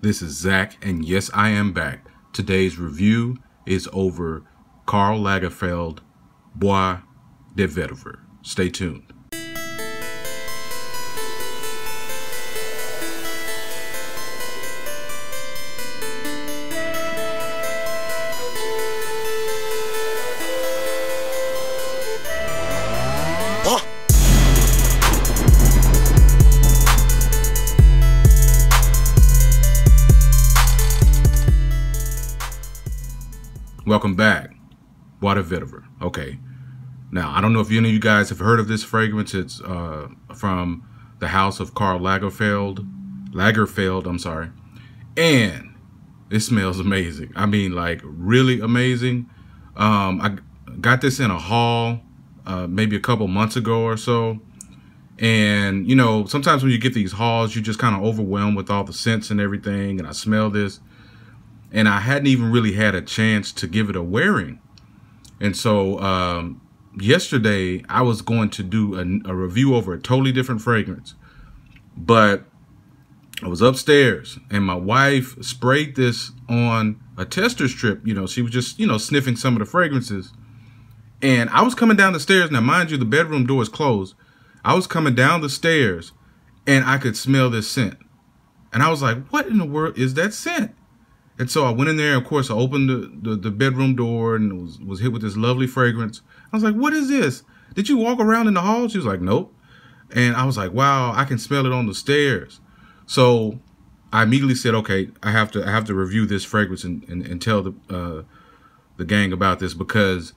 This is Zach, and yes, I am back. Today's review is over Karl Lagerfeld Bois De Vetiver. Stay tuned. Welcome back, Bois De Vetiver. Okay, now I don't know if any of you guys have heard of this fragrance. It's from the house of Karl Lagerfeld, I'm sorry, and it smells amazing. I mean, like really amazing. I got this in a haul maybe a couple months ago or so, and you know, sometimes when you get these hauls, you're just kind of overwhelmed with all the scents and everything. And I smell this, and I hadn't even really had a chance to give it a wearing. And so yesterday I was going to do a review over a totally different fragrance, but I was upstairs and my wife sprayed this on a tester strip. You know, she was just, you know, sniffing some of the fragrances, and I was coming down the stairs. Now, mind you, the bedroom door is closed. I was coming down the stairs and I could smell this scent. And I was like, what in the world is that scent? And so I went in there, and of course I opened the bedroom door and was hit with this lovely fragrance. I was like, what is this? Did you walk around in the hall? She was like, nope. And I was like, wow, I can smell it on the stairs. So I immediately said, okay, I have to review this fragrance and tell the gang about this, because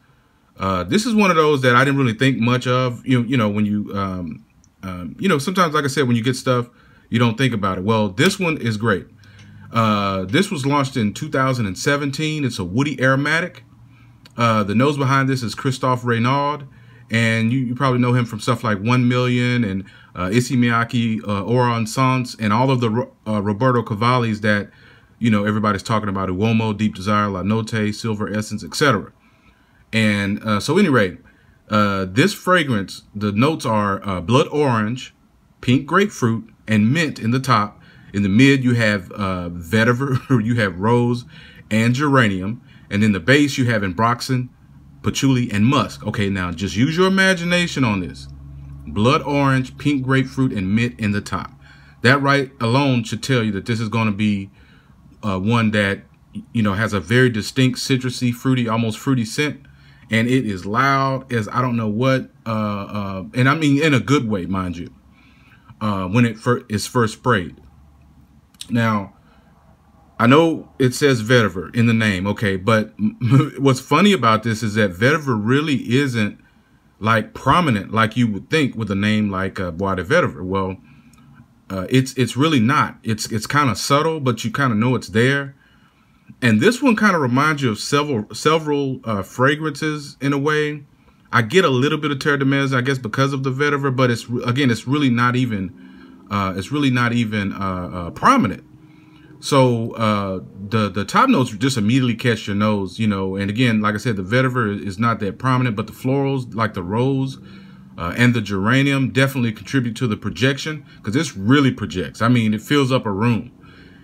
this is one of those that I didn't really think much of. You know, when you, you know, sometimes, like I said, when you get stuff, you don't think about it. Well, this one is great. This was launched in 2017. It's a woody aromatic. The nose behind this is Christophe Raynaud, and you probably know him from stuff like 1 Million and Issey Miyake, or Encense, and all of the Roberto Cavallis that, you know, everybody's talking about: Uomo, Deep Desire, La Notte, Silver Essence, etc. And so, at any rate, this fragrance, the notes are blood orange, pink grapefruit, and mint in the top. In the mid, you have vetiver, you have rose and geranium. And in the base, you have Ambroxan, patchouli, and musk. Okay, now just use your imagination on this. Blood orange, pink grapefruit, and mint in the top. That right alone should tell you that this is going to be one that, you know, has a very distinct citrusy, fruity, almost fruity scent. And it is loud as I don't know what. And I mean in a good way, mind you, when it is first sprayed. Now, I know it says vetiver in the name, okay, but what's funny about this is that vetiver really isn't like prominent like you would think with a name like Bois De Vetiver. Well, it's really not. It's kind of subtle, but you kind of know it's there. And this one kind of reminds you of several fragrances in a way. I get a little bit of terre de mes, I guess, because of the vetiver, but it's really not even. It's really not even prominent. So the top notes just immediately catch your nose, you know. And again, like I said, the vetiver is not that prominent, but the florals like the rose and the geranium definitely contribute to the projection, because this really projects. I mean, it fills up a room.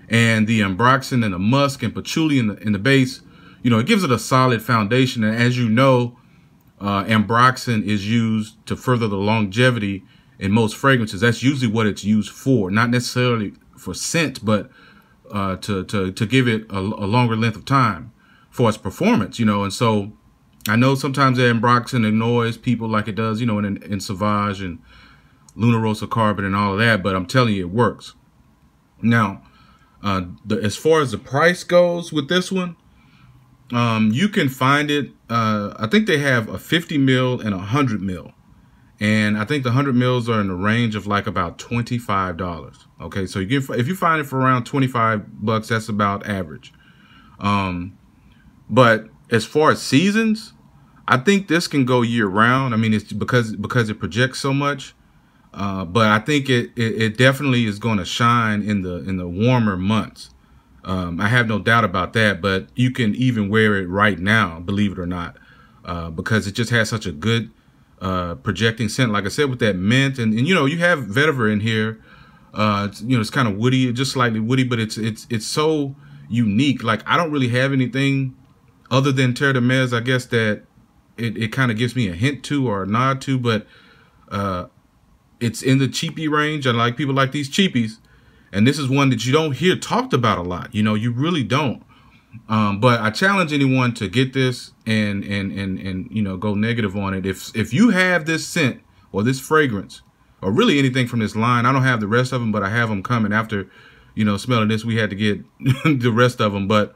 And the Ambroxan and the musk and patchouli in the base, you know, it gives it a solid foundation. And as you know, Ambroxan is used to further the longevity in most fragrances. That's usually what it's used for, not necessarily for scent, but to give it a longer length of time for its performance, you know. And so I know sometimes the Ambroxan annoys people like it does, you know, in Sauvage and Luna Rosa Carbon and all of that, but I'm telling you, it works. Now, as far as the price goes with this one, you can find it, I think they have a 50 mil and a 100 mil. And I think the 100 mils are in the range of like about $25. Okay, so if you find it for around 25 bucks, that's about average. But as far as seasons, I think this can go year round. I mean, it's because it projects so much. But I think it definitely is going to shine in the warmer months. I have no doubt about that. But you can even wear it right now, believe it or not, because it just has such a good projecting scent, like I said, with that mint, and you know, you have vetiver in here, It's, you know, it's kind of woody, just slightly woody, but it's so unique. Like, I don't really have anything other than Terre de Mes, I guess, that it kind of gives me a hint to or a nod to, but it's in the cheapy range. I like people like these cheapies, and this is one that you don't hear talked about a lot. You know, you really don't. But I challenge anyone to get this and you know, go negative on it. If you have this scent or this fragrance or really anything from this line, I don't have the rest of them, but I have them coming after, you know, smelling this. We had to get the rest of them. But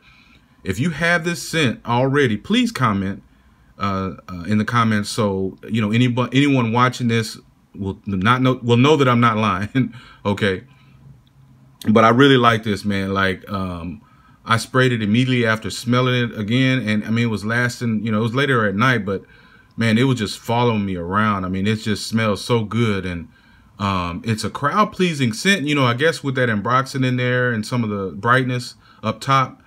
if you have this scent already, please comment in the comments, so you know anyone watching this will know that I'm not lying. Okay, but I really like this, man. Like, I sprayed it immediately after smelling it again, and I mean, it was lasting, you know, it was later at night, but man, it was just following me around. I mean, it just smells so good, and it's a crowd pleasing scent, you know. I guess with that Ambroxan in there and some of the brightness up top,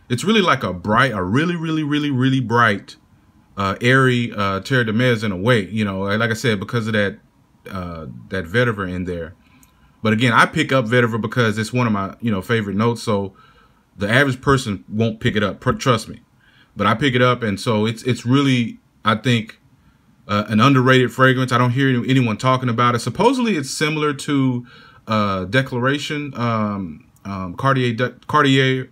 it's really like a really bright, airy Terre de Mes in a way, you know, like I said, because of that that vetiver in there. But again, I pick up vetiver because it's one of my, you know, favorite notes. So the average person won't pick it up, trust me. But I pick it up, and so it's really, I think, an underrated fragrance. I don't hear anyone talking about it. Supposedly, it's similar to Declaration, Cartier Declaration.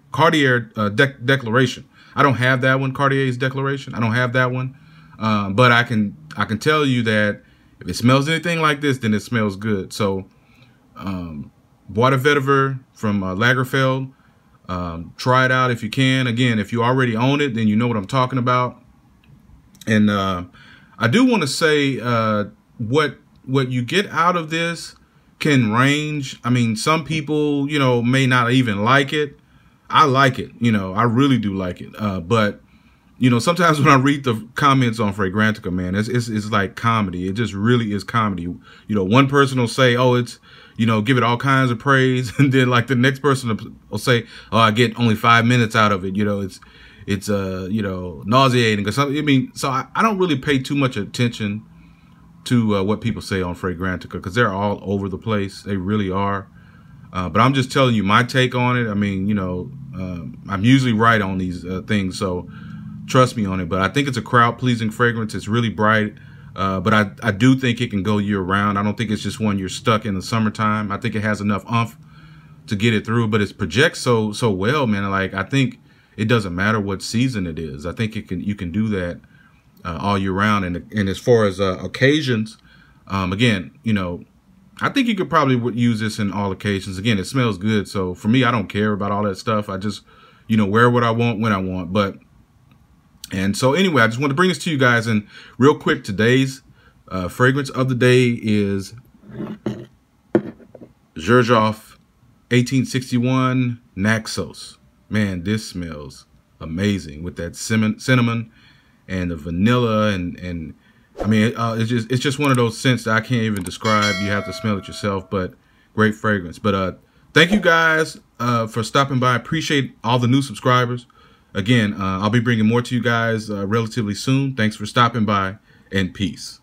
I don't have that one, Cartier's Declaration. I don't have that one, but I can tell you that if it smells anything like this, then it smells good. So, Bois De Vetiver from Lagerfeld. Try it out if you can. Again, if you already own it, then you know what I'm talking about. And I do want to say what you get out of this can range. I mean, some people, you know, may not even like it. I like it, you know, I really do like it. But, you know, sometimes when I read the comments on Fragrantica, man, it's like comedy. It just really is comedy. You know, one person will say, oh, it's, you know, give it all kinds of praise. And then like the next person will say, oh, I get only 5 minutes out of it. You know, it's you know, nauseating or something. I mean, so I don't really pay too much attention to what people say on Fragrantica, because they're all over the place. They really are. But I'm just telling you my take on it. I mean, you know, I'm usually right on these things, so trust me on it. But I think it's a crowd-pleasing fragrance. It's really bright, but I do think it can go year-round. I don't think it's just one you're stuck in the summertime. I think it has enough oomph to get it through, but it projects so well, man. Like, I think it doesn't matter what season it is. I think you can do that all year round. And as far as occasions, again, you know, I think you could probably use this in all occasions. Again, it smells good. So for me, I don't care about all that stuff. I just, you know, wear what I want when I want. And so anyway, I just want to bring this to you guys. And real quick, today's fragrance of the day is Xerjoff 1861 Naxos. Man, this smells amazing with that cinnamon and the vanilla and I mean, it's just one of those scents that I can't even describe. You have to smell it yourself, but great fragrance. But thank you guys for stopping by. Appreciate all the new subscribers. Again, I'll be bringing more to you guys relatively soon. Thanks for stopping by, and peace.